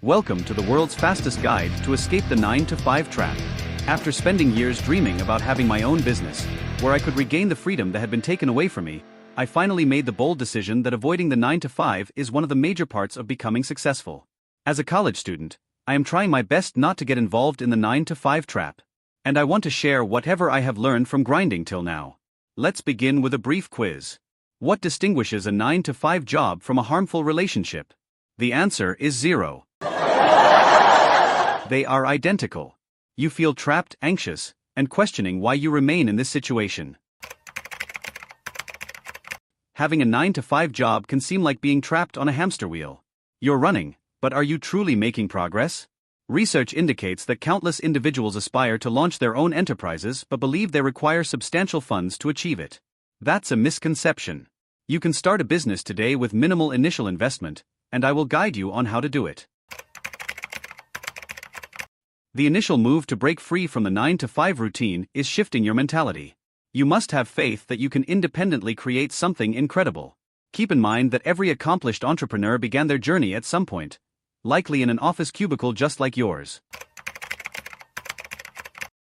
Welcome to the world's fastest guide to escape the 9-to-5 trap. After spending years dreaming about having my own business, where I could regain the freedom that had been taken away from me, I finally made the bold decision that avoiding the 9-to-5 is one of the major parts of becoming successful. As a college student, I am trying my best not to get involved in the 9-to-5 trap. And I want to share whatever I have learned from grinding till now. Let's begin with a brief quiz. What distinguishes a 9-to-5 job from a harmful relationship? The answer is 0. They are identical. You feel trapped, anxious, and questioning why you remain in this situation. Having a 9-to-5 job can seem like being trapped on a hamster wheel. You're running, but are you truly making progress? Research indicates that countless individuals aspire to launch their own enterprises but believe they require substantial funds to achieve it. That's a misconception. You can start a business today with minimal initial investment, and I will guide you on how to do it. The initial move to break free from the 9-to-5 routine is shifting your mentality. You must have faith that you can independently create something incredible. Keep in mind that every accomplished entrepreneur began their journey at some point, likely in an office cubicle just like yours.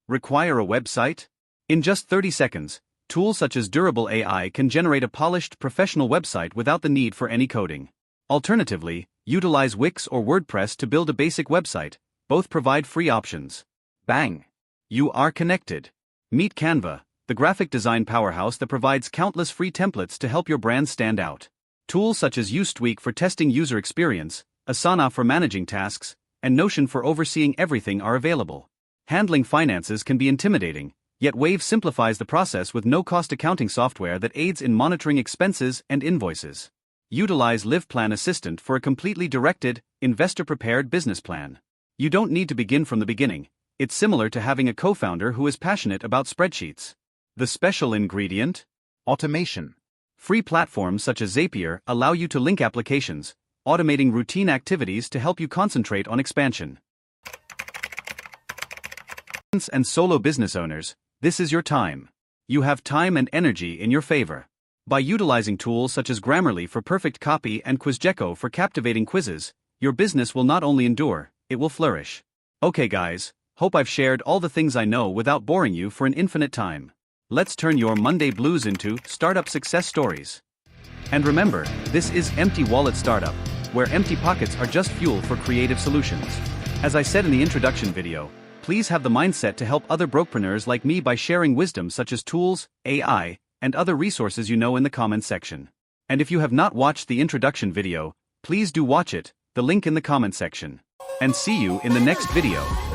Require a website? In just 30 seconds, tools such as Durable AI can generate a polished, professional website without the need for any coding. Alternatively, utilize Wix or WordPress to build a basic website. Both provide free options. Bang! You are connected. Meet Canva, the graphic design powerhouse that provides countless free templates to help your brand stand out. Tools such as UseTweak for testing user experience, Asana for managing tasks, and Notion for overseeing everything are available. Handling finances can be intimidating, yet Wave simplifies the process with no-cost accounting software that aids in monitoring expenses and invoices. Utilize LivePlan Assistant for a completely directed, investor-prepared business plan. You don't need to begin from the beginning. It's similar to having a co-founder who is passionate about spreadsheets. The special ingredient? Automation. Free platforms such as Zapier allow you to link applications, automating routine activities to help you concentrate on expansion. And solo business owners, this is your time. You have time and energy in your favor. By utilizing tools such as Grammarly for perfect copy and QuizGecko for captivating quizzes, your business will not only endure, it will flourish. Okay guys, hope I've shared all the things I know without boring you for an infinite time. Let's turn your Monday blues into startup success stories. And remember, this is Empty Wallet Startup, where empty pockets are just fuel for creative solutions. As I said in the introduction video, please have the mindset to help other brokepreneurs like me by sharing wisdom such as tools, AI, and other resources you know in the comments section. And if you have not watched the introduction video, please do watch it, the link in the comment section. And see you in the next video.